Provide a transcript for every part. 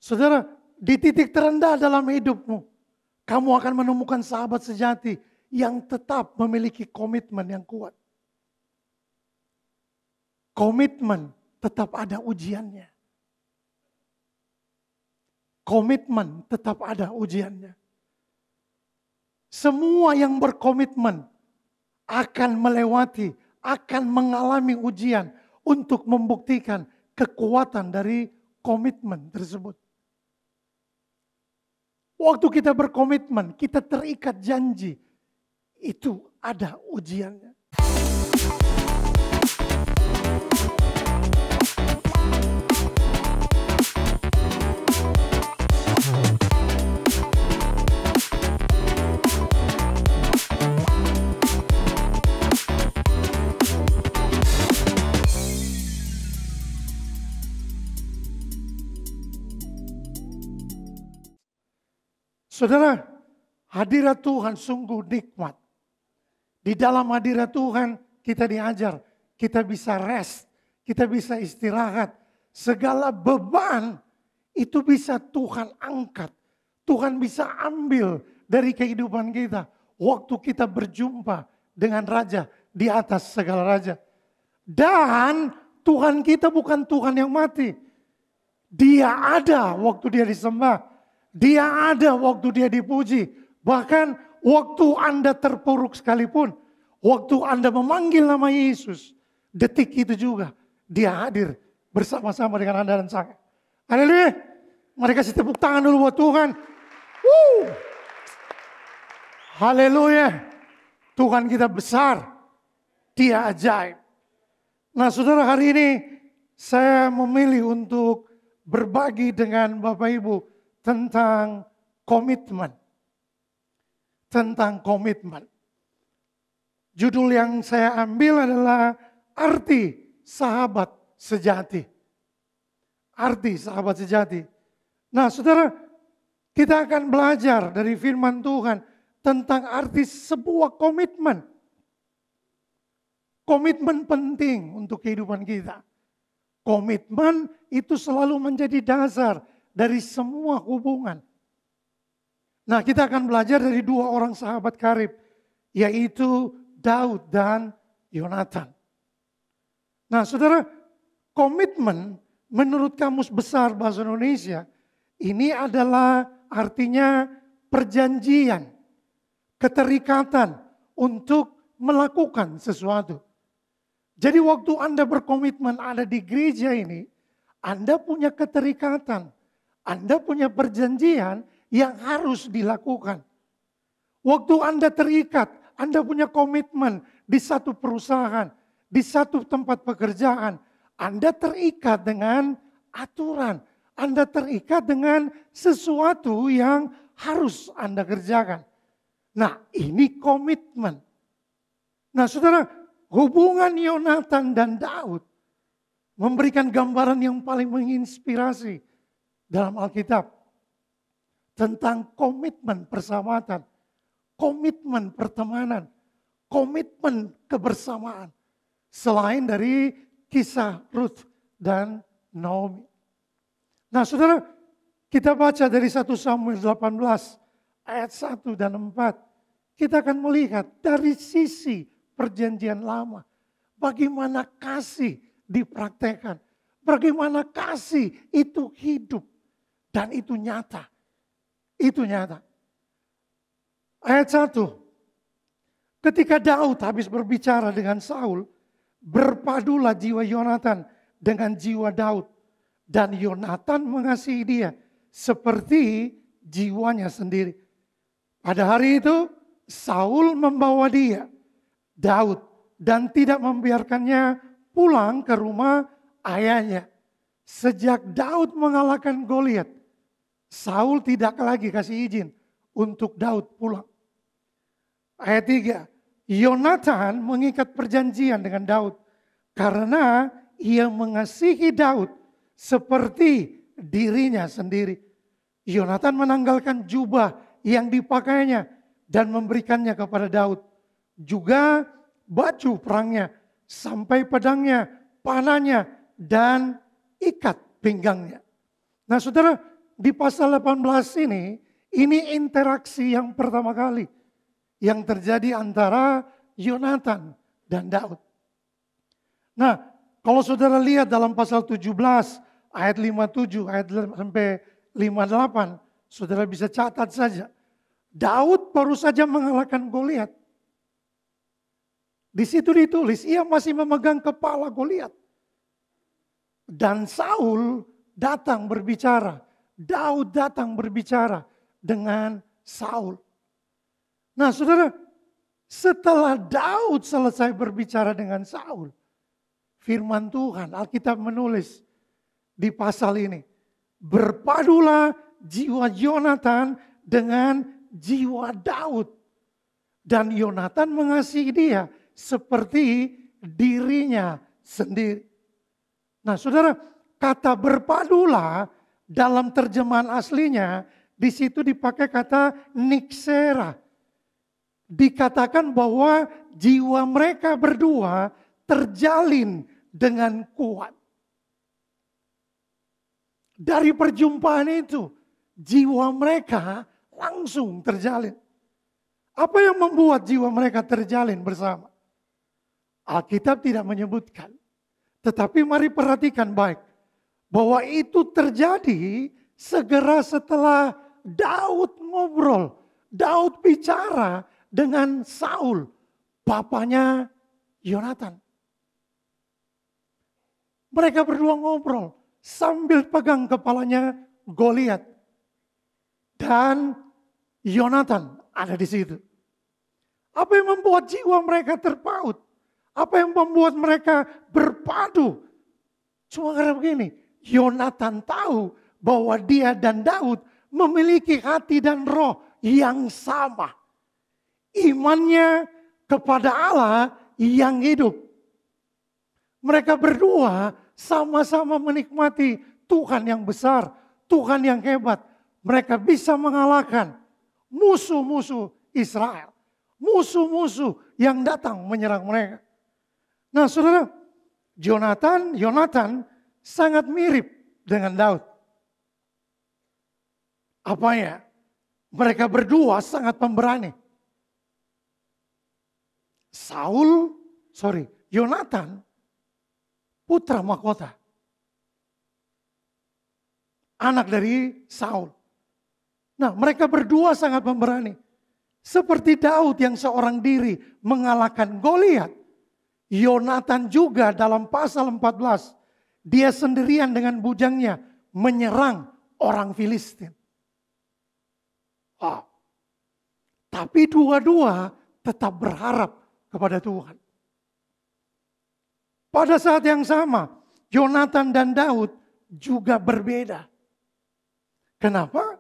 Saudara, di titik terendah dalam hidupmu, kamu akan menemukan sahabat sejati yang tetap memiliki komitmen yang kuat. Komitmen tetap ada ujiannya. Komitmen tetap ada ujiannya. Semua yang berkomitmen akan melewati, akan mengalami ujian untuk membuktikan kekuatan dari komitmen tersebut. Waktu kita berkomitmen, kita terikat janji, itu ada ujiannya. Saudara, hadirat Tuhan sungguh nikmat. Di dalam hadirat Tuhan kita diajar, kita bisa rest, kita bisa istirahat. Segala beban itu bisa Tuhan angkat. Tuhan bisa ambil dari kehidupan kita. Waktu kita berjumpa dengan Raja di atas segala Raja. Dan Tuhan kita bukan Tuhan yang mati. Dia ada waktu dia disembah. Dia ada waktu dia dipuji. Bahkan waktu Anda terpuruk sekalipun. Waktu Anda memanggil nama Yesus. Detik itu juga dia hadir bersama-sama dengan Anda dan saya. Haleluya. Mari kasih tepuk tangan dulu buat Tuhan. Haleluya. Tuhan kita besar. Dia ajaib. Nah saudara, hari ini saya memilih untuk berbagi dengan Bapak Ibu tentang komitmen. Tentang komitmen. Judul yang saya ambil adalah arti sahabat sejati. Arti sahabat sejati. Nah saudara, kita akan belajar dari firman Tuhan tentang arti sebuah komitmen. Komitmen penting untuk kehidupan kita. Komitmen itu selalu menjadi dasar dari semua hubungan. Nah, kita akan belajar dari dua orang sahabat karib, yaitu Daud dan Yonatan. Nah, saudara, komitmen menurut Kamus Besar Bahasa Indonesia, ini adalah artinya perjanjian, keterikatan untuk melakukan sesuatu. Jadi waktu Anda berkomitmen ada di gereja ini, Anda punya keterikatan. Anda punya perjanjian yang harus dilakukan. Waktu Anda terikat, Anda punya komitmen di satu perusahaan, di satu tempat pekerjaan. Anda terikat dengan aturan. Anda terikat dengan sesuatu yang harus Anda kerjakan. Nah, ini komitmen. Nah, saudara, hubungan Yonatan dan Daud memberikan gambaran yang paling menginspirasi dalam Alkitab tentang komitmen persahabatan, komitmen pertemanan, komitmen kebersamaan. Selain dari kisah Ruth dan Naomi. Nah saudara, kita baca dari 1 Samuel 18 ayat 1 dan 4. Kita akan melihat dari sisi perjanjian lama. Bagaimana kasih dipraktekkan. Bagaimana kasih itu hidup. Dan itu nyata. Itu nyata. Ayat 1. Ketika Daud habis berbicara dengan Saul, berpadulah jiwa Yonatan dengan jiwa Daud. Dan Yonatan mengasihi dia seperti jiwanya sendiri. Pada hari itu Saul membawa dia, Daud, dan tidak membiarkannya pulang ke rumah ayahnya. Sejak Daud mengalahkan Goliat, Saul tidak lagi kasih izin untuk Daud pulang. Ayat 3, Yonatan mengikat perjanjian dengan Daud karena ia mengasihi Daud seperti dirinya sendiri. Yonatan menanggalkan jubah yang dipakainya dan memberikannya kepada Daud. Juga baju perangnya, sampai pedangnya, panahnya, dan ikat pinggangnya. Nah saudara, di pasal 18 ini interaksi yang pertama kali yang terjadi antara Yonatan dan Daud. Nah, kalau saudara lihat dalam pasal 17 ayat 57 ayat sampai 58, saudara bisa catat saja. Daud baru saja mengalahkan Goliat. Di situ ditulis, ia masih memegang kepala Goliat. Dan Saul datang berbicara. Daud datang berbicara dengan Saul. Nah saudara, setelah Daud selesai berbicara dengan Saul, firman Tuhan, Alkitab menulis di pasal ini, berpadulah jiwa Yonatan dengan jiwa Daud. Dan Yonatan mengasihi dia seperti dirinya sendiri. Nah saudara, kata berpadulah dalam terjemahan aslinya, di situ dipakai kata niksera. Dikatakan bahwa jiwa mereka berdua terjalin dengan kuat. Dari perjumpaan itu, jiwa mereka langsung terjalin. Apa yang membuat jiwa mereka terjalin bersama? Alkitab tidak menyebutkan. Tetapi mari perhatikan baik. Bahwa itu terjadi segera setelah Daud ngobrol. Daud bicara dengan Saul, bapaknya Yonatan. Mereka berdua ngobrol sambil pegang kepalanya Goliat. Dan Yonatan ada di situ. Apa yang membuat jiwa mereka terpaut? Apa yang membuat mereka berpadu? Cuma karena begini, Yonatan tahu bahwa dia dan Daud memiliki hati dan roh yang sama. Imannya kepada Allah yang hidup. Mereka berdua sama-sama menikmati Tuhan yang besar, Tuhan yang hebat. Mereka bisa mengalahkan musuh-musuh Israel. Musuh-musuh yang datang menyerang mereka. Nah saudara, Yonatan sangat mirip dengan Daud. Apanya? Mereka berdua sangat pemberani. Yonatan, putra mahkota. Anak dari Saul. Nah mereka berdua sangat pemberani. Seperti Daud yang seorang diri mengalahkan Goliat. Yonatan juga dalam pasal 14. Dia sendirian dengan bujangnya menyerang orang Filistin. Tapi dua-dua tetap berharap kepada Tuhan. Pada saat yang sama, Yonatan dan Daud juga berbeda. Kenapa?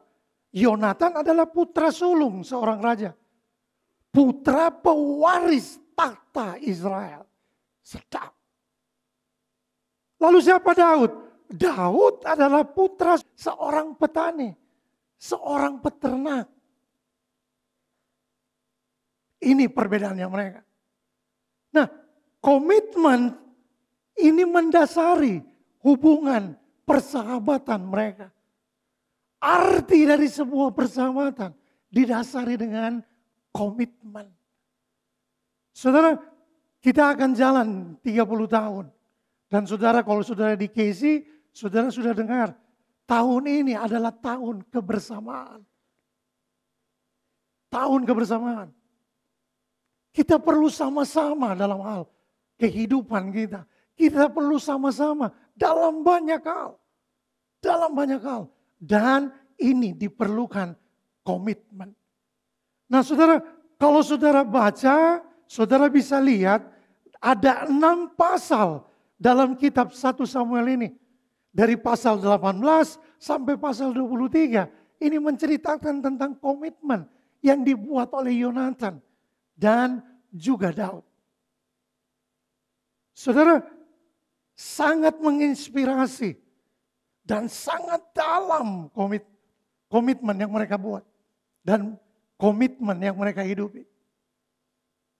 Yonatan adalah putra sulung seorang raja. Putra pewaris takhta Israel. Sedap. Lalu siapa Daud? Daud adalah putra seorang petani. Seorang peternak. Ini perbedaannya mereka. Nah, komitmen ini mendasari hubungan persahabatan mereka. Arti dari sebuah persahabatan didasari dengan komitmen. Saudara, kita akan jalan 30 tahun. Dan saudara, kalau saudara di KC, saudara sudah dengar, tahun ini adalah tahun kebersamaan. Tahun kebersamaan. Kita perlu sama-sama dalam hal kehidupan kita. Kita perlu sama-sama dalam banyak hal. Dalam banyak hal. Dan ini diperlukan komitmen. Nah saudara, kalau saudara baca, saudara bisa lihat ada 6 pasal dalam kitab 1 Samuel ini. Dari pasal 18 sampai pasal 23. Ini menceritakan tentang komitmen yang dibuat oleh Yonatan dan juga Daud. Saudara, sangat menginspirasi dan sangat dalam komitmen yang mereka buat. Dan komitmen yang mereka hidupi.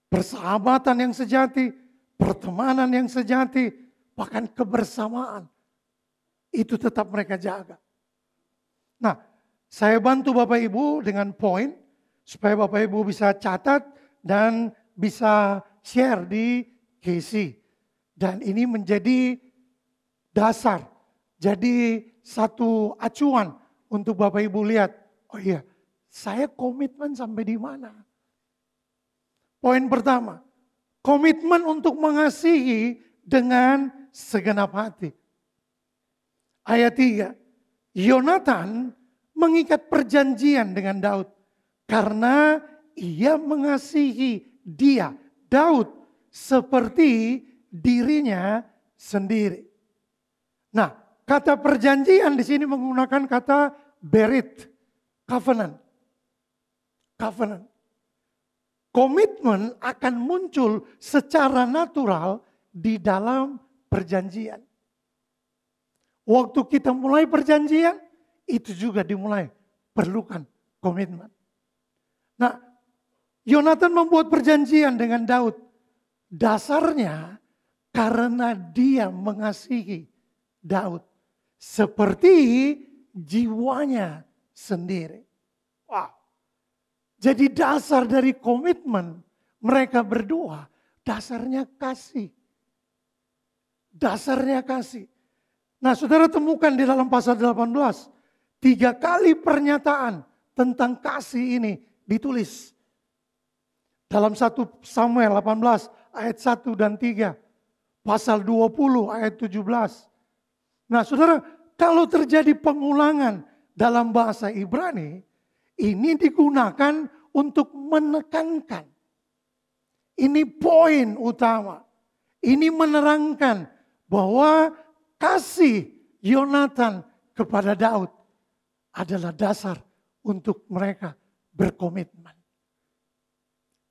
Persahabatan yang sejati, pertemanan yang sejati, bahkan kebersamaan. Itu tetap mereka jaga. Nah, saya bantu Bapak Ibu dengan poin supaya Bapak Ibu bisa catat dan bisa share di KC. Dan ini menjadi dasar, jadi satu acuan untuk Bapak Ibu lihat, oh iya, saya komitmen sampai di mana. Poin pertama, komitmen untuk mengasihi dengan segenap hati. Ayat 3, Yonatan mengikat perjanjian dengan Daud karena ia mengasihi dia, Daud, seperti dirinya sendiri. Nah, kata perjanjian di sini menggunakan kata berit, covenant. Covenant. Komitmen akan muncul secara natural di dalam perjanjian. Waktu kita mulai perjanjian, itu juga dimulai perlukan komitmen. Nah, Yonatan membuat perjanjian dengan Daud. Dasarnya karena dia mengasihi Daud seperti jiwanya sendiri. Wow. Jadi dasar dari komitmen mereka berdua, dasarnya kasih. Dasarnya kasih. Nah, saudara temukan di dalam pasal 18, 3 kali pernyataan tentang kasih ini ditulis. Dalam 1 Samuel 18 ayat 1 dan 3. Pasal 20 ayat 17. Nah saudara, kalau terjadi pengulangan dalam bahasa Ibrani, ini digunakan untuk menekankan. Ini poin utama. Ini menerangkan bahwa kasih Yonatan kepada Daud adalah dasar untuk mereka berkomitmen.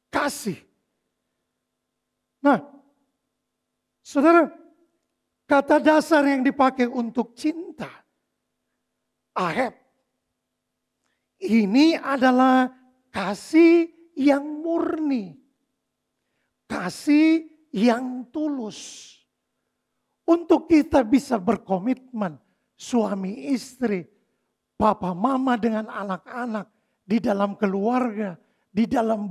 Kasih. Nah, saudara, kata dasar yang dipakai untuk cinta, aheb, ini adalah kasih yang murni. Kasih yang tulus. Untuk kita bisa berkomitmen, suami istri, papa mama dengan anak-anak, di dalam keluarga, di dalam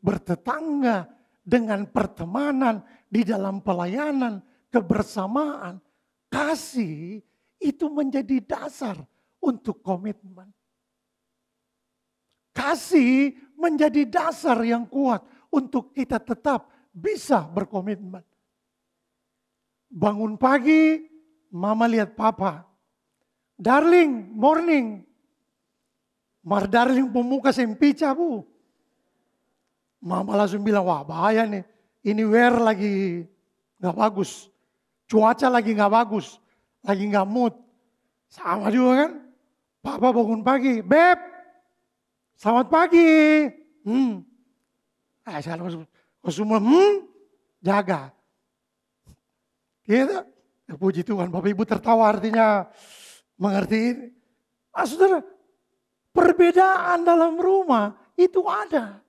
bertetangga, dengan pertemanan, di dalam pelayanan, kebersamaan, kasih itu menjadi dasar untuk komitmen. Kasih menjadi dasar yang kuat untuk kita tetap bisa berkomitmen. Bangun pagi, mama lihat papa. Darling, morning. Mar darling pemuka sempica bu. Mama langsung bilang, wah bahaya nih. Ini wear lagi gak bagus. Cuaca lagi gak bagus. Lagi gak mood. Sama juga kan. Papa bangun pagi. Beb, selamat pagi. Saya langsung semua jaga. Gitu. Puji Tuhan, Bapak Ibu tertawa artinya mengerti. Saudara, perbedaan dalam rumah itu ada.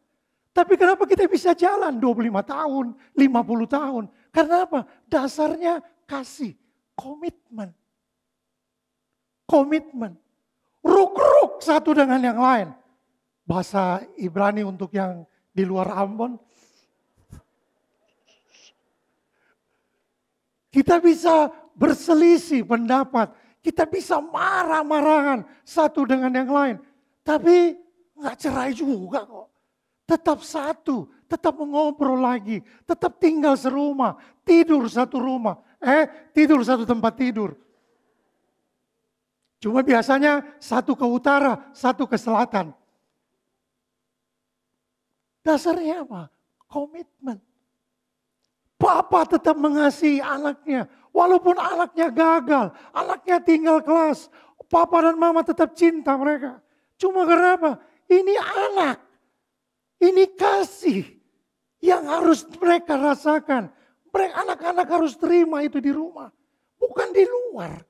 Tapi kenapa kita bisa jalan 25 tahun, 50 tahun? Karena apa? Dasarnya kasih, komitmen. Komitmen. Ruk-ruk satu dengan yang lain. Bahasa Ibrani untuk yang di luar Ambon. Kita bisa berselisih pendapat. Kita bisa marah-marahan satu dengan yang lain. Tapi gak cerai juga kok. Tetap satu, tetap mengobrol lagi. Tetap tinggal serumah, tidur satu rumah. Tidur satu tempat tidur. Cuma biasanya satu ke utara, satu ke selatan. Dasarnya apa? Komitmen. Papa tetap mengasihi anaknya. Walaupun anaknya gagal, anaknya tinggal kelas. Papa dan mama tetap cinta mereka. Cuma karena apa? Ini anak. Ini kasih yang harus mereka rasakan. Mereka anak-anak harus terima itu di rumah. Bukan di luar.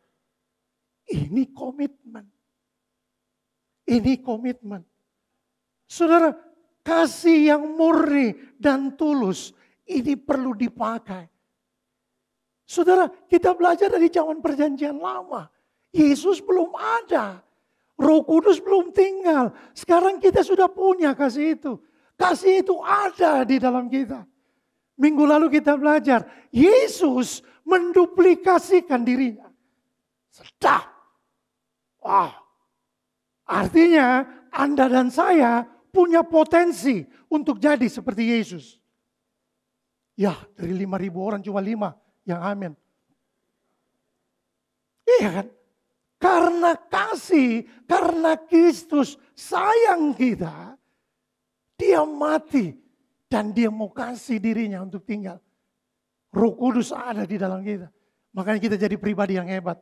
Ini komitmen. Ini komitmen. Saudara, kasih yang murni dan tulus ini perlu dipakai. Saudara, kita belajar dari zaman perjanjian lama. Yesus belum ada. Roh Kudus belum tinggal. Sekarang kita sudah punya kasih itu. Kasih itu ada di dalam kita. Minggu lalu kita belajar, Yesus menduplikasikan dirinya. Sedap. Wah. Artinya Anda dan saya punya potensi untuk jadi seperti Yesus. Ya, dari 5.000 orang cuma 5 yang amin. Iya kan? Karena kasih, karena Kristus sayang kita, dia mati dan dia mau kasih dirinya untuk tinggal. Roh Kudus ada di dalam kita. Makanya kita jadi pribadi yang hebat.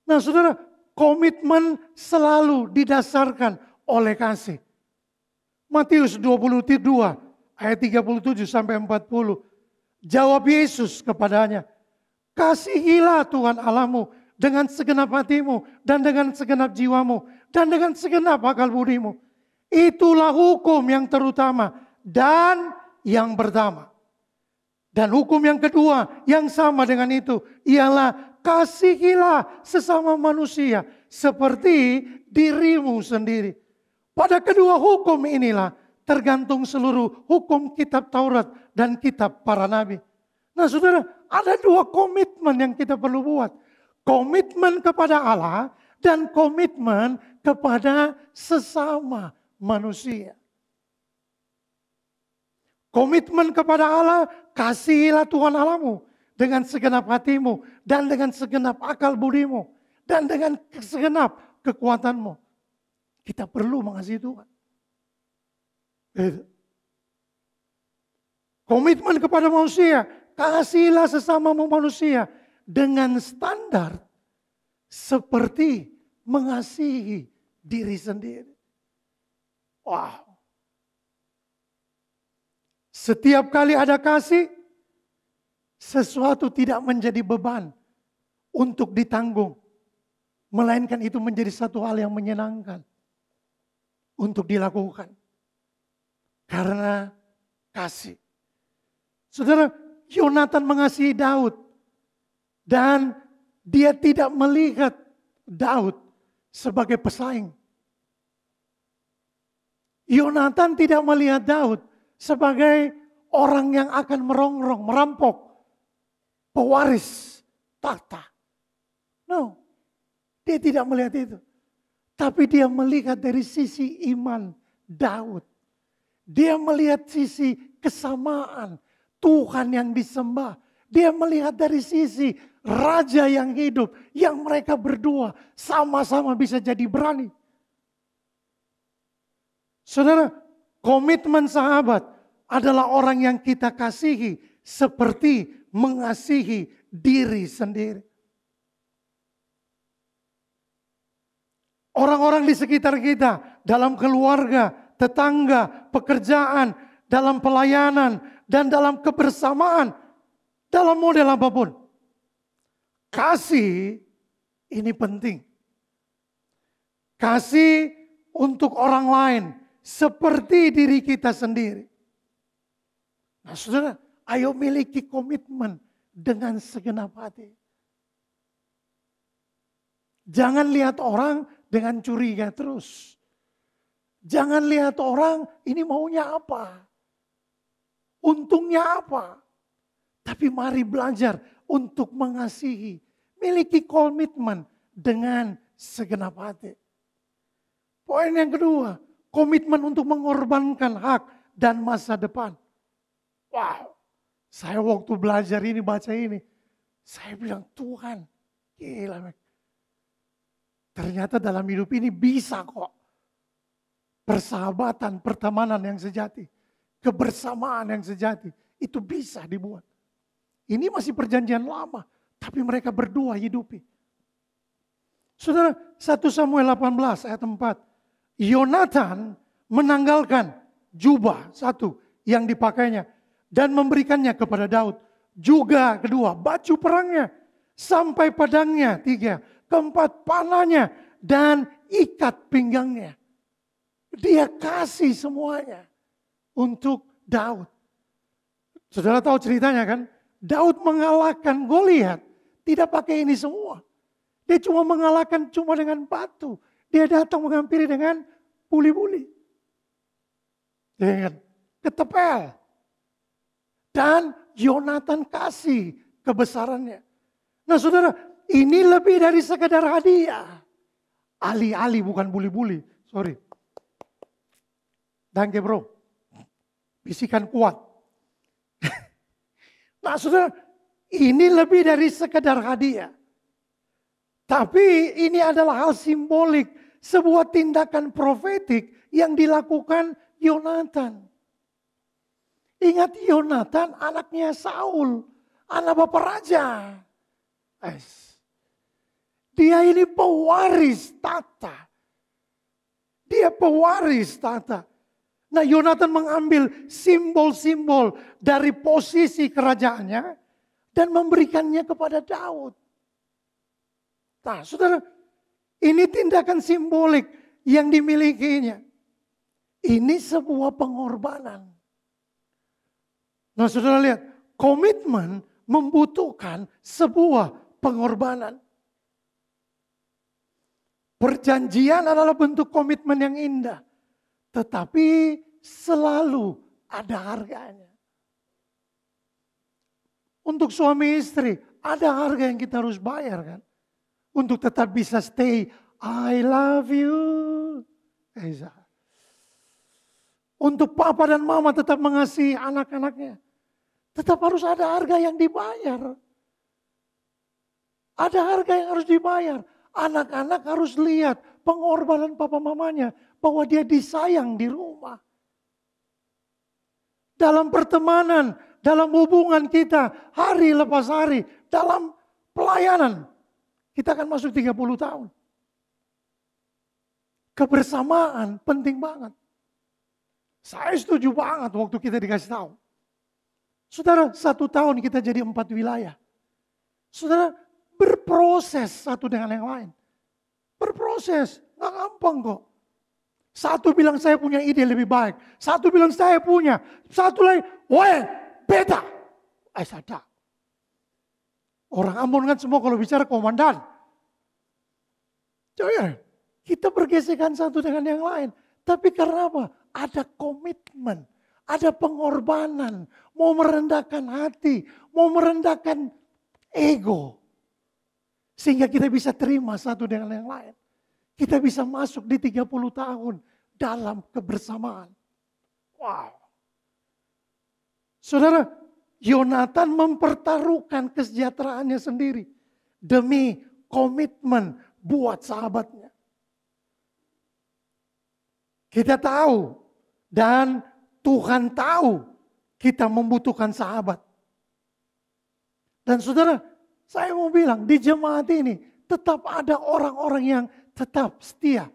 Nah saudara, komitmen selalu didasarkan oleh kasih. Matius 22 ayat 37 sampai 40. Jawab Yesus kepadanya, kasihilah Tuhan Allahmu dengan segenap hatimu dan dengan segenap jiwamu dan dengan segenap akal budimu. Itulah hukum yang terutama dan yang pertama. Dan hukum yang kedua yang sama dengan itu ialah kasihilah sesama manusia seperti dirimu sendiri. Pada kedua hukum inilah tergantung seluruh hukum kitab Taurat dan kitab para nabi. Nah saudara, ada dua komitmen yang kita perlu buat. Komitmen kepada Allah dan komitmen kepada sesama manusia. Komitmen kepada Allah, kasihilah Tuhan Allahmu dengan segenap hatimu dan dengan segenap akal budimu dan dengan segenap kekuatanmu. Kita perlu mengasihi Tuhan. Komitmen kepada manusia, kasihilah sesamamu manusia dengan standar seperti mengasihi diri sendiri. Wow. Setiap kali ada kasih, sesuatu tidak menjadi beban untuk ditanggung. Melainkan itu menjadi satu hal yang menyenangkan untuk dilakukan. Karena kasih. Saudara, Yonatan mengasihi Daud. Dan dia tidak melihat Daud sebagai pesaing. Yonatan tidak melihat Daud sebagai orang yang akan merongrong, merampok, pewaris tahta. No, dia tidak melihat itu. Tapi dia melihat dari sisi iman Daud. Dia melihat sisi kesamaan Tuhan yang disembah. Dia melihat dari sisi raja yang hidup, yang mereka berdua sama-sama bisa jadi berani. Saudara, komitmen sahabat adalah orang yang kita kasihi seperti mengasihi diri sendiri. Orang-orang di sekitar kita, dalam keluarga, tetangga, pekerjaan, dalam pelayanan, dan dalam kebersamaan, dalam model apapun. Kasih ini penting. Kasih untuk orang lain seperti diri kita sendiri. Nah saudara, ayo miliki komitmen dengan segenap hati. Jangan lihat orang dengan curiga terus. Jangan lihat orang ini maunya apa. Untungnya apa. Tapi mari belajar untuk mengasihi. Miliki komitmen dengan segenap hati. Poin yang kedua, komitmen untuk mengorbankan hak dan masa depan. Wow, saya waktu belajar ini, baca ini, saya bilang Tuhan, gila. Ternyata dalam hidup ini bisa kok. Persahabatan, pertemanan yang sejati, kebersamaan yang sejati, itu bisa dibuat. Ini masih perjanjian lama, tapi mereka berdua hidupi. Saudara, 1 Samuel 18 ayat 4. Yonatan menanggalkan jubah satu yang dipakainya dan memberikannya kepada Daud. Juga kedua, baju perangnya sampai pedangnya 3, keempat panahnya dan ikat pinggangnya. Dia kasih semuanya untuk Daud. Saudara tahu ceritanya kan? Daud mengalahkan Goliat tidak pakai ini semua. Dia cuma mengalahkan cuma dengan batu. Dia datang menghampiri dengan buli-buli. Dengan ketepel. Dan Yonatan kasih kebesarannya. Nah saudara, ini lebih dari sekedar hadiah. Ali-ali bukan buli-buli. Sorry. Danke bro. Bisikan kuat. Nah saudara, ini lebih dari sekedar hadiah. Tapi ini adalah hal simbolik. Sebuah tindakan profetik yang dilakukan Yonatan. Ingat Yonatan anaknya Saul. Anak bapak raja. Dia ini pewaris tata. Dia pewaris tata. Nah Yonatan mengambil simbol-simbol dari posisi kerajaannya dan memberikannya kepada Daud. Nah saudara, ini tindakan simbolik yang dimilikinya. Ini sebuah pengorbanan. Nah saudara lihat, komitmen membutuhkan sebuah pengorbanan. Perjanjian adalah bentuk komitmen yang indah. Tetapi selalu ada harganya. Untuk suami istri, ada harga yang kita harus bayar kan. Untuk tetap bisa stay, I love you. Untuk papa dan mama tetap mengasihi anak-anaknya. Tetap harus ada harga yang dibayar. Ada harga yang harus dibayar. Anak-anak harus lihat pengorbanan papa mamanya. Bahwa dia disayang di rumah. Dalam pertemanan, dalam hubungan kita, hari lepas hari, dalam pelayanan. Kita akan masuk 30 tahun. Kebersamaan penting banget. Saya setuju banget waktu kita dikasih tahu. Saudara, 1 tahun kita jadi 4 wilayah. Saudara, berproses satu dengan yang lain. Berproses, gak gampang kok. Satu bilang saya punya ide lebih baik. Satu bilang saya punya. Satu lagi, weh, beda. Sadar. Orang Ambon kan semua kalau bicara komandan. Jangan, kita bergesekan satu dengan yang lain. Tapi karena apa? Ada komitmen, ada pengorbanan. Mau merendahkan hati, mau merendahkan ego. Sehingga kita bisa terima satu dengan yang lain. Kita bisa masuk di 30 tahun dalam kebersamaan. Wow. Saudara, Yonatan mempertaruhkan kesejahteraannya sendiri demi komitmen buat sahabatnya. Kita tahu dan Tuhan tahu kita membutuhkan sahabat. Dan saudara, saya mau bilang di jemaat ini tetap ada orang-orang yang tetap setia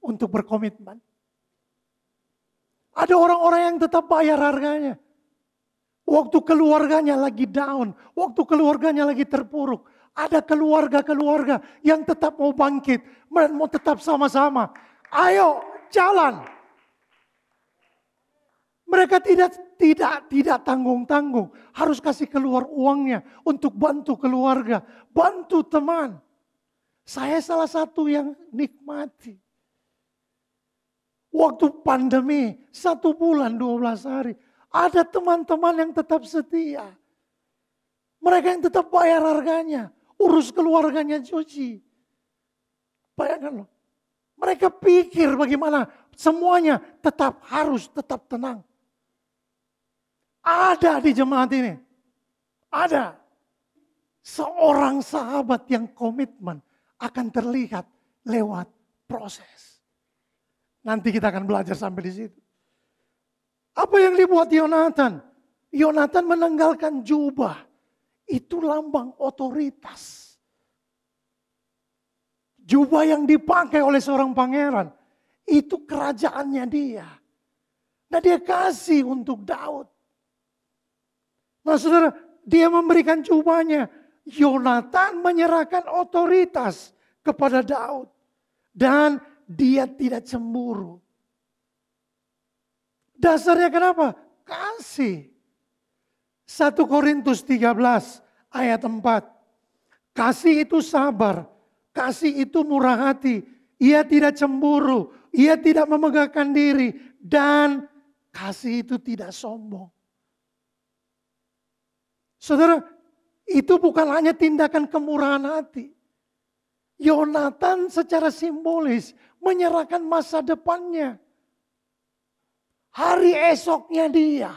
untuk berkomitmen. Ada orang-orang yang tetap bayar harganya. Waktu keluarganya lagi down, waktu keluarganya lagi terpuruk. Ada keluarga-keluarga yang tetap mau bangkit, mau tetap sama-sama. Ayo jalan. Mereka tidak tanggung-tanggung. Harus kasih keluar uangnya untuk bantu keluarga, bantu teman. Saya salah satu yang nikmati. Waktu pandemi, 1 bulan 12 hari. Ada teman-teman yang tetap setia. Mereka yang tetap bayar harganya. Urus keluarganya cuci. Bayangkan loh. Mereka pikir bagaimana semuanya harus tetap tenang. Ada di jemaat ini. Ada. Seorang sahabat yang komitmen akan terlihat lewat proses. Nanti kita akan belajar sampai di situ. Apa yang dibuat Yonatan? Yonatan menanggalkan jubah. Itu lambang otoritas. Jubah yang dipakai oleh seorang pangeran. Itu kerajaannya dia. Nah dia kasih untuk Daud. Nah saudara, dia memberikan jubahnya. Yonatan menyerahkan otoritas kepada Daud. Dan dia tidak cemburu. Dasarnya kenapa? Kasih. 1 Korintus 13 ayat 4. Kasih itu sabar. Kasih itu murah hati. ia tidak cemburu, ia tidak memegahkan diri, dan kasih itu tidak sombong. Saudara, itu bukan hanya tindakan kemurahan hati. Yonatan secara simbolis menyerahkan masa depannya. Hari esoknya dia,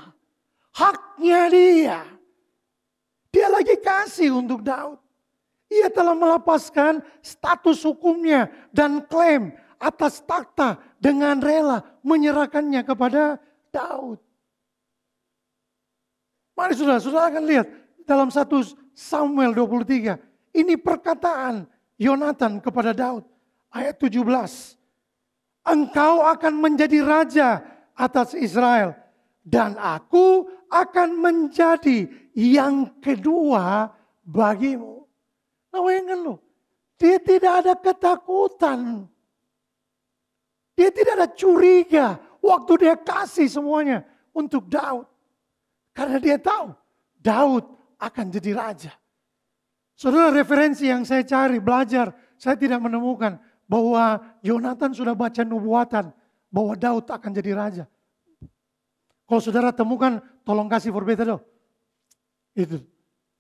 haknya dia. Dia lagi kasih untuk Daud. Ia telah melepaskan status hukumnya dan klaim atas takhta dengan rela menyerahkannya kepada Daud. Mari saudara akan lihat dalam 1 Samuel 23. Ini perkataan Yonatan kepada Daud. Ayat 17. Engkau akan menjadi raja atas Israel. Dan aku akan menjadi yang kedua bagimu. Nah bayangkan loh. Dia tidak ada ketakutan. Dia tidak ada curiga. Waktu dia kasih semuanya untuk Daud. Karena dia tahu Daud akan jadi raja. Saudara, referensi yang saya cari, belajar, saya tidak menemukan bahwa Yonatan sudah baca nubuatan bahwa Daud akan jadi raja. Kalau saudara temukan, tolong kasih forbeta dong. Itu.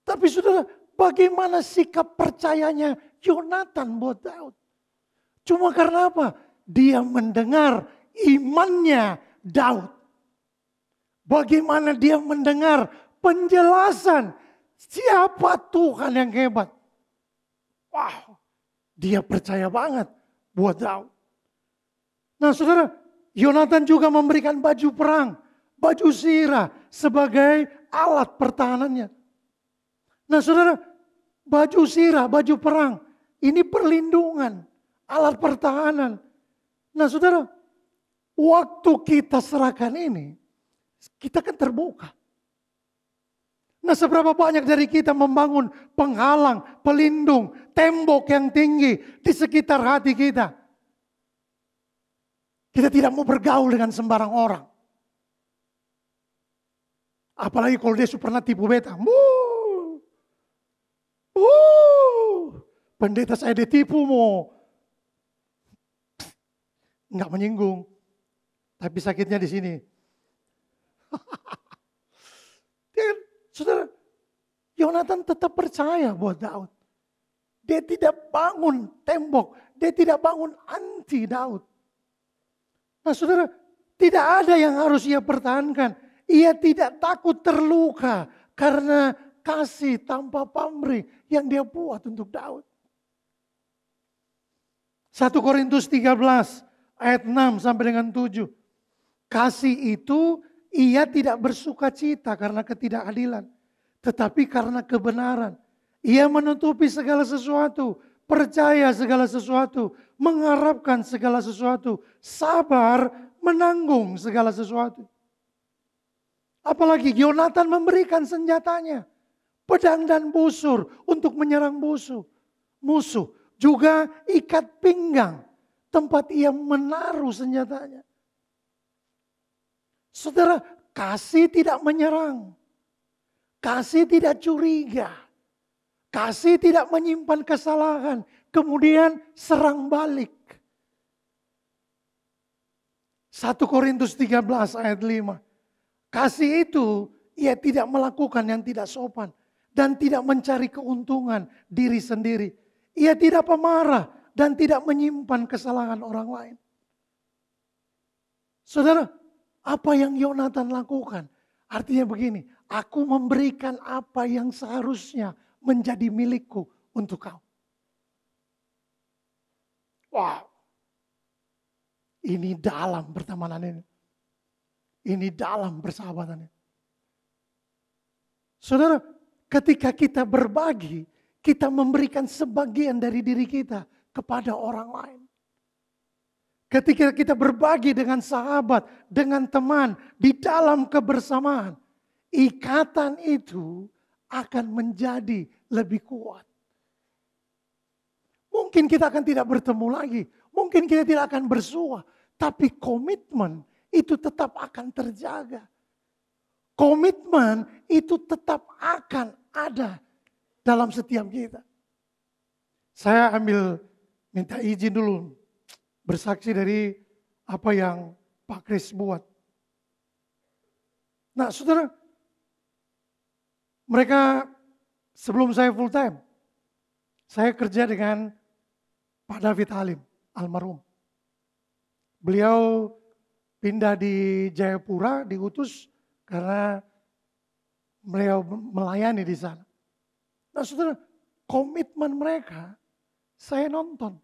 Tapi saudara, bagaimana sikap percayanya Yonatan buat Daud? Cuma karena apa? Dia mendengar imannya Daud. Bagaimana dia mendengar penjelasan siapa Tuhan yang hebat. Wow, dia percaya banget buat Daud. Nah saudara, Yonatan juga memberikan baju perang, baju sirah sebagai alat pertahanannya. Nah saudara, baju sirah, baju perang, ini perlindungan, alat pertahanan. Nah saudara, waktu kita serahkan ini, kita kan terbuka. Nah seberapa banyak dari kita membangun penghalang, pelindung, tembok yang tinggi di sekitar hati kita. Kita tidak mau bergaul dengan sembarang orang. Apalagi kalau dia pernah tipu beta. Pendeta saya ditipu mo. Enggak menyinggung. Tapi sakitnya di sini. Saudara, Yonatan tetap percaya buat Daud. Dia tidak bangun tembok. Dia tidak bangun anti Daud. Nah saudara, tidak ada yang harus ia pertahankan. Ia tidak takut terluka karena kasih tanpa pamrih yang dia buat untuk Daud. 1 Korintus 13 ayat 6 sampai dengan 7. Kasih itu ia tidak bersuka cita karena ketidakadilan, tetapi karena kebenaran. Ia menutupi segala sesuatu, percaya segala sesuatu, mengharapkan segala sesuatu, sabar menanggung segala sesuatu. Apalagi Yonatan memberikan senjatanya, pedang dan busur untuk menyerang musuh. Juga ikat pinggang, tempat ia menaruh senjatanya. Saudara, kasih tidak menyerang. Kasih tidak curiga. Kasih tidak menyimpan kesalahan. Kemudian serang balik. 1 Korintus 13 ayat 5. Kasih itu ia tidak melakukan yang tidak sopan. Dan tidak mencari keuntungan diri sendiri. Ia tidak pemarah dan tidak menyimpan kesalahan orang lain. Saudara, apa yang Yonatan lakukan? Artinya begini, aku memberikan apa yang seharusnya menjadi milikku untuk kau. Wow. Ini dalam pertemanan ini. Ini dalam persahabatan ini. Saudara, ketika kita berbagi, kita memberikan sebagian dari diri kita kepada orang lain. Ketika kita berbagi dengan sahabat, dengan teman, di dalam kebersamaan, ikatan itu akan menjadi lebih kuat. Mungkin kita akan tidak bertemu lagi, mungkin kita tidak akan bersua, tapi komitmen itu tetap akan terjaga. Komitmen itu tetap akan ada dalam setiap kita. Saya minta izin dulu. bersaksi dari apa yang Pak Kris buat. Nah saudara, mereka sebelum saya full time, saya kerja dengan Pak David Halim, almarhum. Beliau pindah di Jayapura, diutus karena beliau melayani di sana. Nah saudara, komitmen mereka, saya nonton,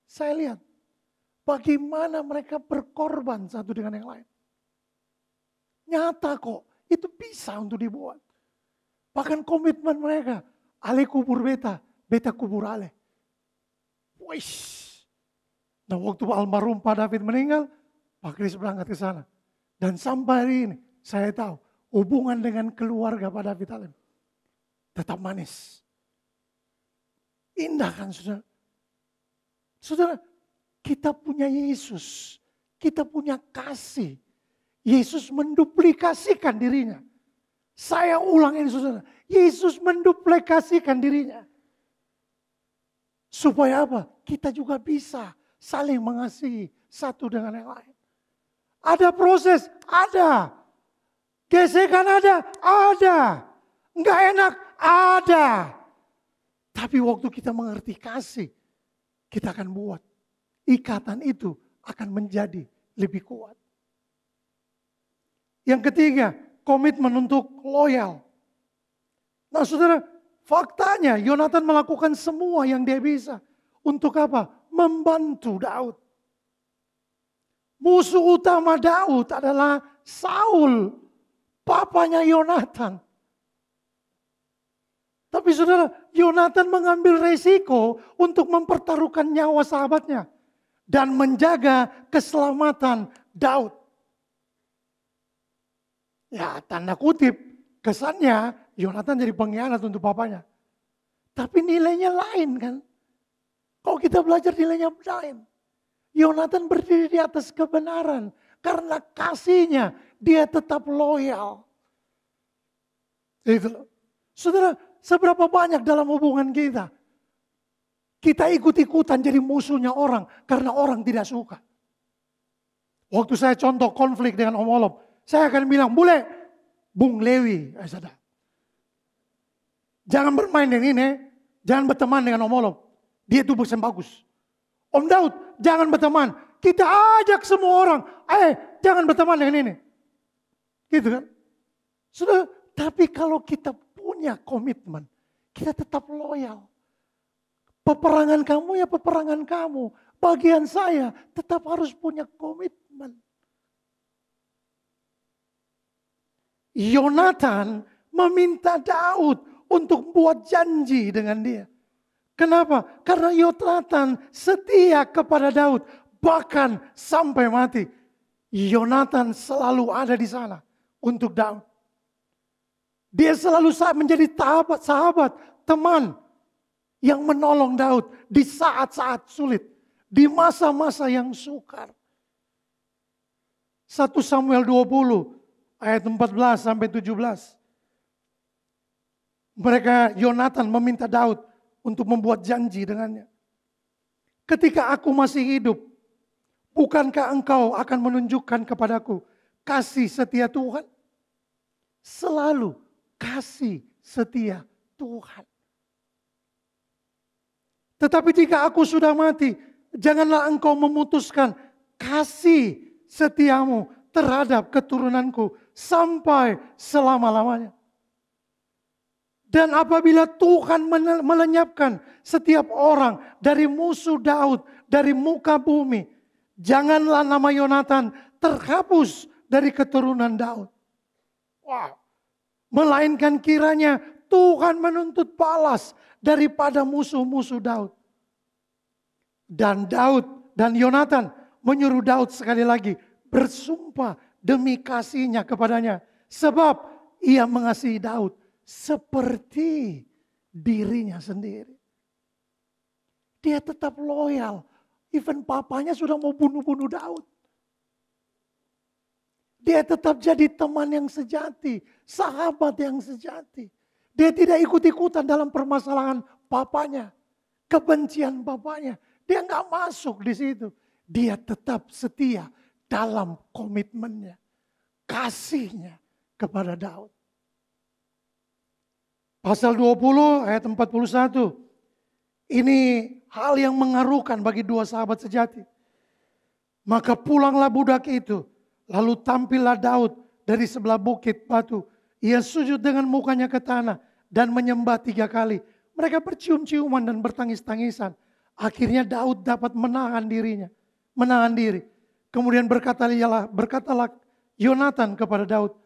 saya lihat bagaimana mereka berkorban satu dengan yang lain. Nyata kok, itu bisa untuk dibuat. Bahkan komitmen mereka, ale kubur beta, beta kubur ale. Wish. Nah waktu almarhum Pak David meninggal, Pak Kris berangkat ke sana. Dan sampai hari ini, saya tahu hubungan dengan keluarga Pak David Halim tetap manis. Indah kan saudara? Saudara, kita punya Yesus, kita punya kasih. Yesus menduplikasikan dirinya. Saya ulang ini saudara, Yesus menduplikasikan dirinya. Supaya apa? Kita juga bisa saling mengasihi satu dengan yang lain. Ada proses, ada. Gesekan ada. Enggak enak, ada. Tapi waktu kita mengerti kasih, kita akan buat. Ikatan itu akan menjadi lebih kuat. Yang ketiga, komitmen untuk loyal. Nah saudara, faktanya Yonatan melakukan semua yang dia bisa. Untuk apa? Membantu Daud. Musuh utama Daud adalah Saul, papanya Yonatan. Tapi saudara, Yonatan mengambil resiko untuk mempertaruhkan nyawa sahabatnya. Dan menjaga keselamatan Daud. Ya tanda kutip, kesannya Yonatan jadi pengkhianat untuk papanya. Tapi nilainya lain kan. Kalau kita belajar nilainya lain. Yonatan berdiri di atas kebenaran. Karena kasihnya dia tetap loyal. Itu loh. Saudara, seberapa banyak dalam hubungan kita. Kita ikut-ikutan jadi musuhnya orang. Karena orang tidak suka. Waktu saya contoh konflik dengan Om Olop. Saya akan bilang, boleh Bung Lewi. Jangan bermain dengan ini. Jangan berteman dengan Om Olop. Dia itu bosan bagus. Om Daud, jangan berteman. Kita ajak semua orang. Jangan berteman dengan ini. Gitu kan. Sudah, tapi kalau kita punya komitmen. Kita tetap loyal. Peperangan kamu ya peperangan kamu. Bagian saya tetap harus punya komitmen. Yonatan meminta Daud untuk buat janji dengan dia. Kenapa? Karena Yonatan setia kepada Daud. Bahkan sampai mati. Yonatan selalu ada di sana untuk Daud. Dia selalu menjadi sahabat, teman yang menolong Daud di saat-saat sulit. Di masa-masa yang sukar. 1 Samuel 20 ayat 14 sampai 17. Yonatan meminta Daud untuk membuat janji dengannya. Ketika aku masih hidup, bukankah engkau akan menunjukkan kepadaku kasih setia Tuhan? Selalu kasih setia Tuhan. Tetapi jika aku sudah mati, janganlah engkau memutuskan kasih setiamu terhadap keturunanku sampai selama-lamanya. Dan apabila Tuhan melenyapkan setiap orang dari musuh Daud, dari muka bumi, janganlah nama Yonatan terhapus dari keturunan Daud. Wow. Melainkan kiranya Tuhan menuntut balas daripada musuh-musuh Daud. Dan Daud dan Yonatan menyuruh Daud sekali lagi bersumpah demi kasihnya kepadanya. Sebab ia mengasihi Daud seperti dirinya sendiri. Dia tetap loyal. Even papanya sudah mau bunuh-bunuh Daud. Dia tetap jadi teman yang sejati. Sahabat yang sejati. Dia tidak ikut-ikutan dalam permasalahan papanya. Kebencian papanya. Dia nggak masuk di situ. dia tetap setia dalam komitmennya, kasihnya kepada Daud. Pasal 20 ayat 41. Ini hal yang mengharukan bagi dua sahabat sejati. Maka pulanglah budak itu, lalu tampillah Daud dari sebelah bukit batu. Ia sujud dengan mukanya ke tanah dan menyembah 3 kali. Mereka bercium-ciuman dan bertangis-tangisan. Akhirnya Daud dapat menahan diri. Kemudian berkatalah Yonatan kepada Daud,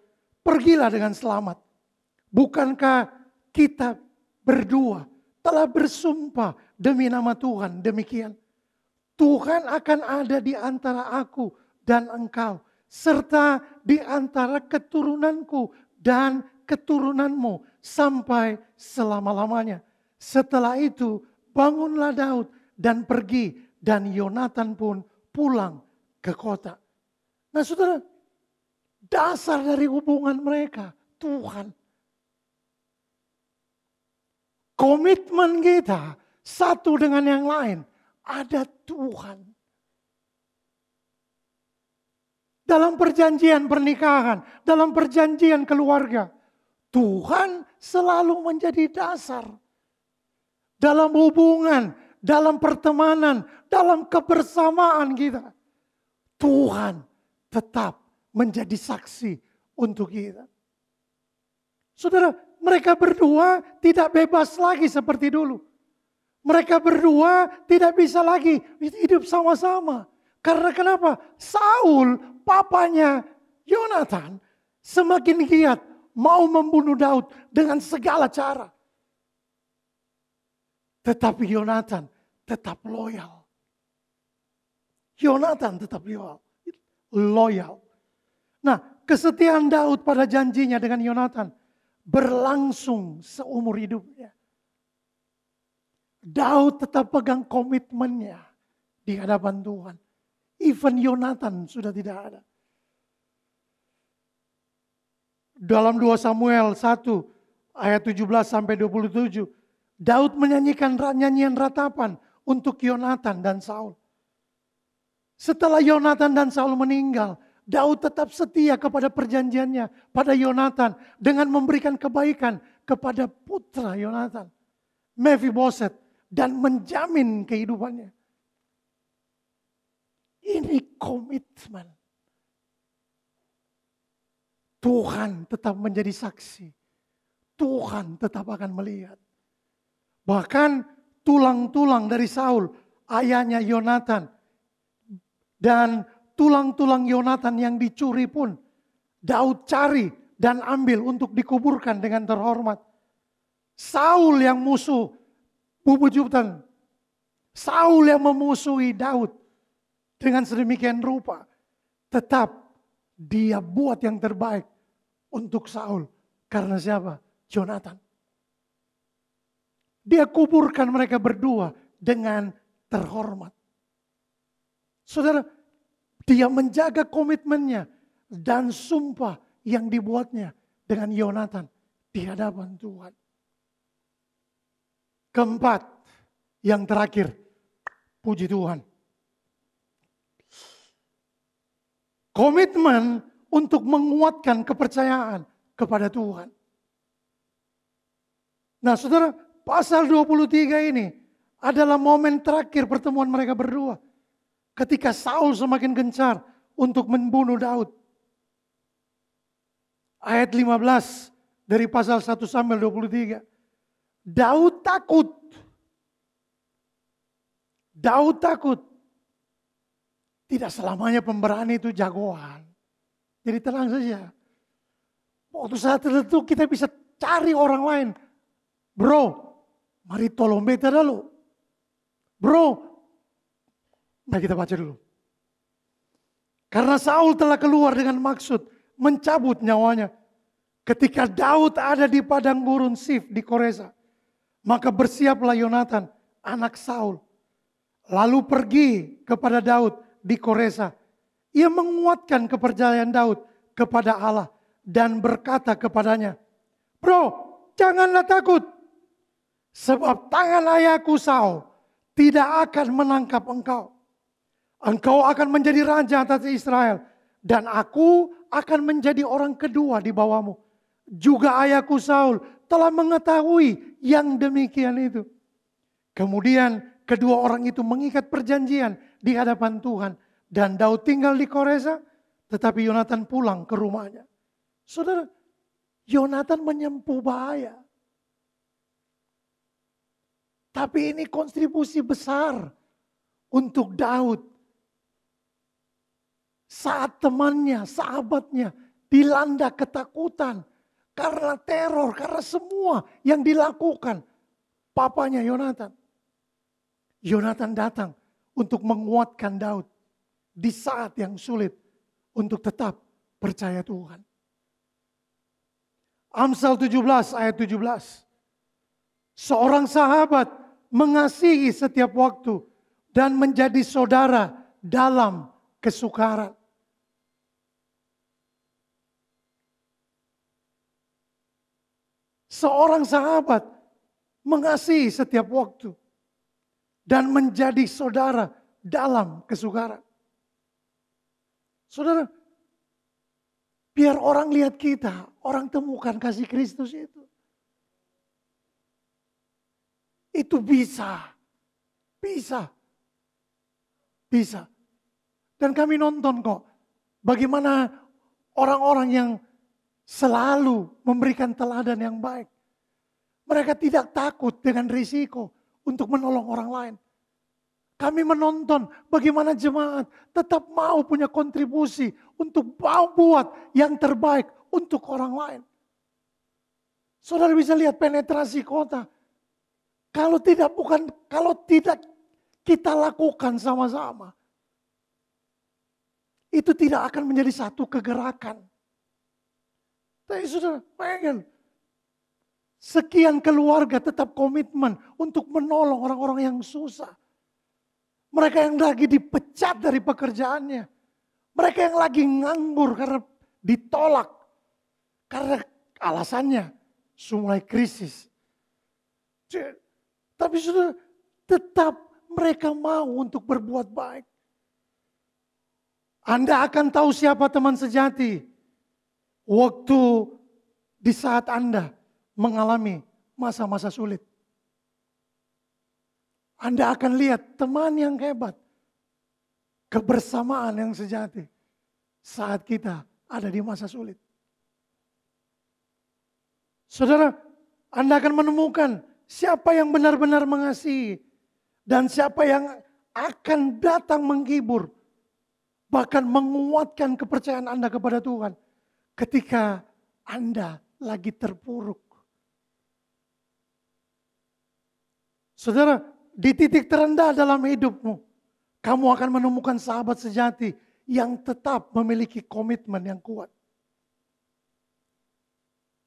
pergilah dengan selamat. Bukankah kita berdua telah bersumpah demi nama Tuhan demikian? Tuhan akan ada di antara aku dan engkau, serta di antara keturunanku dan keturunanmu sampai selama-lamanya. Setelah itu bangunlah Daud dan pergi, dan Yonatan pun pulang ke kota. Nah saudara, dasar dari hubungan mereka Tuhan. Komitmen kita satu dengan yang lain ada Tuhan. Dalam perjanjian pernikahan, dalam perjanjian keluarga, Tuhan selalu menjadi dasar. Dalam hubungan, dalam pertemanan, dalam kebersamaan kita, Tuhan tetap menjadi saksi untuk kita. Saudara, mereka berdua tidak bebas lagi seperti dulu. Mereka berdua tidak bisa lagi hidup sama-sama. Karena kenapa? Saul, papanya Yonatan, semakin giat mau membunuh Daud dengan segala cara. Tetapi Yonatan tetap loyal. Yonatan tetap loyal. Nah, kesetiaan Daud pada janjinya dengan Yonatan berlangsung seumur hidupnya. Daud tetap pegang komitmennya di hadapan Tuhan. Even Yonatan sudah tidak ada. Dalam 2 Samuel 1 ayat 17 sampai 27, Daud menyanyikan nyanyian ratapan untuk Yonatan dan Saul. Setelah Yonatan dan Saul meninggal, Daud tetap setia kepada perjanjiannya pada Yonatan dengan memberikan kebaikan kepada putra Yonatan, Mephiboset, dan menjamin kehidupannya. Ini komitmen. Tuhan tetap menjadi saksi. Tuhan tetap akan melihat. Bahkan tulang-tulang dari Saul, ayahnya Yonatan, dan tulang-tulang Yonatan yang dicuri pun Daud cari dan ambil untuk dikuburkan dengan terhormat. Saul yang musuh bubuyutan, Saul yang memusuhi Daud dengan sedemikian rupa, tetap dia buat yang terbaik untuk Saul. Karena siapa? Yonatan. Dia kuburkan mereka berdua dengan terhormat. Saudara, dia menjaga komitmennya dan sumpah yang dibuatnya dengan Yonatan di hadapan Tuhan. Keempat, yang terakhir, puji Tuhan. Komitmen untuk menguatkan kepercayaan kepada Tuhan. Nah saudara, pasal 23 ini adalah momen terakhir pertemuan mereka berdua. Ketika Saul semakin gencar untuk membunuh Daud. Ayat 15 dari pasal 1 Samuel 23. Daud takut. Daud takut. Tidak selamanya pemberani itu jagoan. Jadi tenang saja. Waktu saat tertentu kita bisa cari orang lain. Bro, mari tolong beta dulu. Bro, mari kita baca dulu. Karena Saul telah keluar dengan maksud mencabut nyawanya. Ketika Daud ada di padang gurun Sif di Koresa. Maka bersiaplah Yonatan, anak Saul. Lalu pergi kepada Daud di Koresa. Ia menguatkan kepercayaan Daud kepada Allah. Dan berkata kepadanya, bro, janganlah takut. Sebab tangan ayahku Saul tidak akan menangkap engkau. Engkau akan menjadi raja atas Israel. Dan aku akan menjadi orang kedua di bawahmu. Juga ayahku Saul telah mengetahui yang demikian itu. Kemudian kedua orang itu mengikat perjanjian di hadapan Tuhan. Dan Daud tinggal di Koresa, tetapi Yonatan pulang ke rumahnya. Saudara, Yonatan menyempuh bahaya. Tapi ini kontribusi besar untuk Daud. Saat temannya, sahabatnya dilanda ketakutan karena teror, karena semua yang dilakukan papanya Yonatan. Yonatan datang untuk menguatkan Daud di saat yang sulit untuk tetap percaya Tuhan. Amsal 17 ayat 17. Seorang sahabat mengasihi setiap waktu dan menjadi saudara dalam kesukaran. Seorang sahabat mengasihi setiap waktu dan menjadi saudara dalam kesukaran. Saudara, biar orang lihat kita, orang temukan kasih Kristus itu. Itu bisa. Dan kami nonton kok bagaimana orang-orang yang selalu memberikan teladan yang baik. Mereka tidak takut dengan risiko untuk menolong orang lain. Kami menonton bagaimana jemaat tetap mau punya kontribusi untuk mau buat yang terbaik untuk orang lain. Saudara bisa lihat penetrasi kota. Kalau tidak kita lakukan sama-sama, itu tidak akan menjadi satu kegerakan. Tapi saudara, pengen sekian keluarga tetap komitmen untuk menolong orang-orang yang susah. Mereka yang lagi dipecat dari pekerjaannya. Mereka yang lagi nganggur karena ditolak. Karena alasannya mulai krisis. Tapi saudara, tetap mereka mau untuk berbuat baik. Anda akan tahu siapa teman sejati waktu di saat Anda mengalami masa-masa sulit. Anda akan lihat teman yang hebat, kebersamaan yang sejati saat kita ada di masa sulit. Saudara, Anda akan menemukan siapa yang benar-benar mengasihi dan siapa yang akan datang menghibur, bahkan menguatkan kepercayaan Anda kepada Tuhan ketika Anda lagi terpuruk. Saudara, di titik terendah dalam hidupmu, kamu akan menemukan sahabat sejati yang tetap memiliki komitmen yang kuat.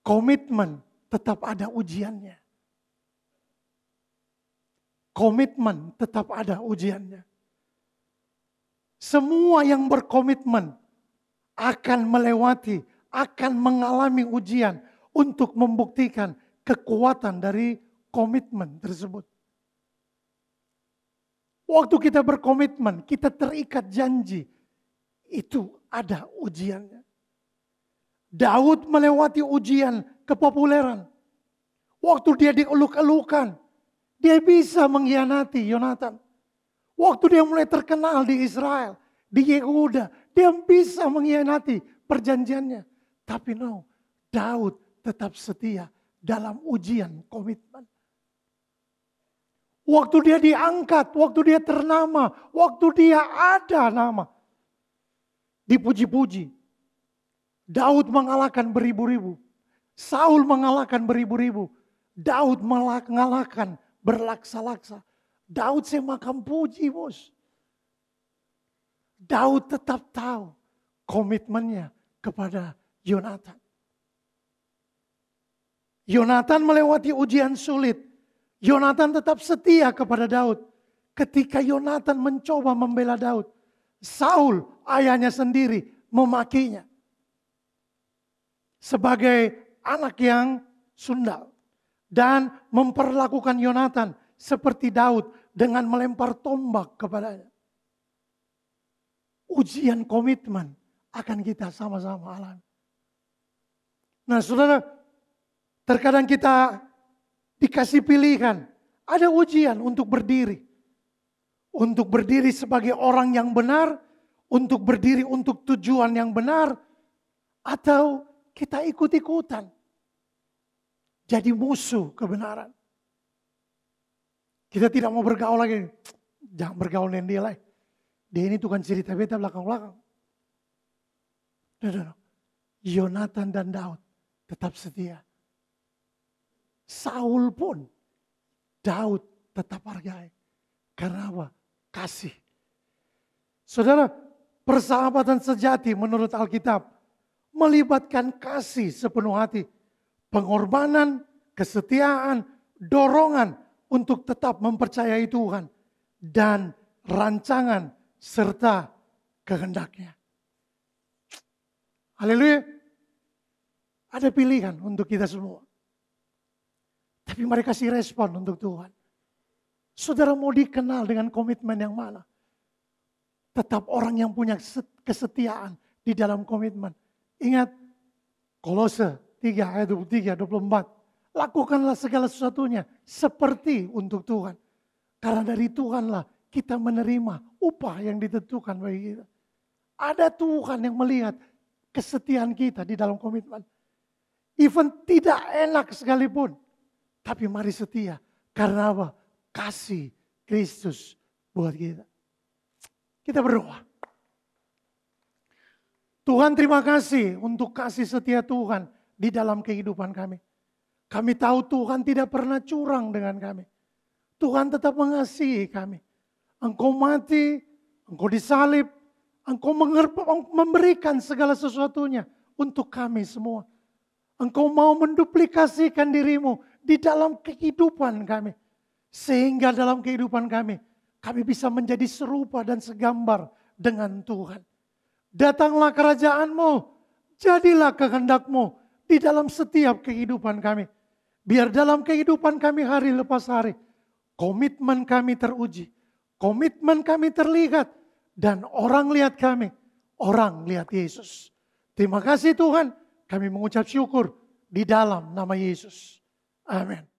Komitmen tetap ada ujiannya. Komitmen tetap ada ujiannya. Semua yang berkomitmen akan melewati, akan mengalami ujian untuk membuktikan kekuatan dari komitmen tersebut. Waktu kita berkomitmen, kita terikat janji, itu ada ujiannya. Daud melewati ujian kepopuleran. Waktu dia dieluk-elukan, dia bisa mengkhianati Yonatan. Waktu dia mulai terkenal di Israel, di Yehuda, dia bisa mengkhianati perjanjiannya. Tapi Daud tetap setia dalam ujian komitmen. Waktu dia diangkat, waktu dia ternama, waktu dia ada nama. Dipuji-puji. Daud mengalahkan beribu-ribu. Saul mengalahkan beribu-ribu. Daud mengalahkan berlaksa-laksa. Daud semakan puji, bos. Daud tetap tahu komitmennya kepada Yonatan. Yonatan melewati ujian sulit. Yonatan tetap setia kepada Daud. Ketika Yonatan mencoba membela Daud, Saul ayahnya sendiri memakinya sebagai anak yang sundal dan memperlakukan Yonatan seperti Daud dengan melempar tombak kepadanya. ujian komitmen akan kita sama-sama alami. Nah saudara, terkadang kita dikasih pilihan, ada ujian untuk berdiri. Untuk berdiri sebagai orang yang benar, untuk berdiri untuk tujuan yang benar, atau kita ikut-ikutan. Jadi musuh kebenaran. Kita tidak mau bergaul lagi. Jangan bergaul dengan dia lagi. Dia ini tukang cerita beta belakang-belakang. Yonatan dan Daud tetap setia. Saul pun Daud tetap hargai. Karena apa? Kasih. Saudara, persahabatan sejati menurut Alkitab melibatkan kasih sepenuh hati, pengorbanan, kesetiaan, dorongan untuk tetap mempercayai Tuhan, dan rancangan serta kehendaknya. Haleluya. Ada pilihan untuk kita semua. Tapi mari kasih respon untuk Tuhan. Saudara mau dikenal dengan komitmen yang mana? Tetap orang yang punya kesetiaan di dalam komitmen. Ingat Kolose 3 ayat 23, 24. Lakukanlah segala sesuatunya seperti untuk Tuhan. Karena dari Tuhanlah kita menerima upah yang ditentukan bagi kita. Ada Tuhan yang melihat kesetiaan kita di dalam komitmen. Even tidak enak sekalipun. Tapi mari setia. Karena apa? Kasih Kristus buat kita. Kita berdoa. Tuhan terima kasih untuk kasih setia Tuhan di dalam kehidupan kami. Kami tahu Tuhan tidak pernah curang dengan kami. Tuhan tetap mengasihi kami. Engkau mati, Engkau disalib, Engkau memberikan segala sesuatunya untuk kami semua. Engkau mau menduplikasikan dirimu di dalam kehidupan kami. Sehingga dalam kehidupan kami bisa menjadi serupa dan segambar dengan Tuhan. Datanglah kerajaan-Mu, jadilah kehendak-Mu di dalam setiap kehidupan kami. Biar dalam kehidupan kami hari lepas hari, komitmen kami teruji, komitmen kami terlihat, dan orang lihat kami, orang lihat Yesus. Terima kasih Tuhan, kami mengucap syukur di dalam nama Yesus. Amin.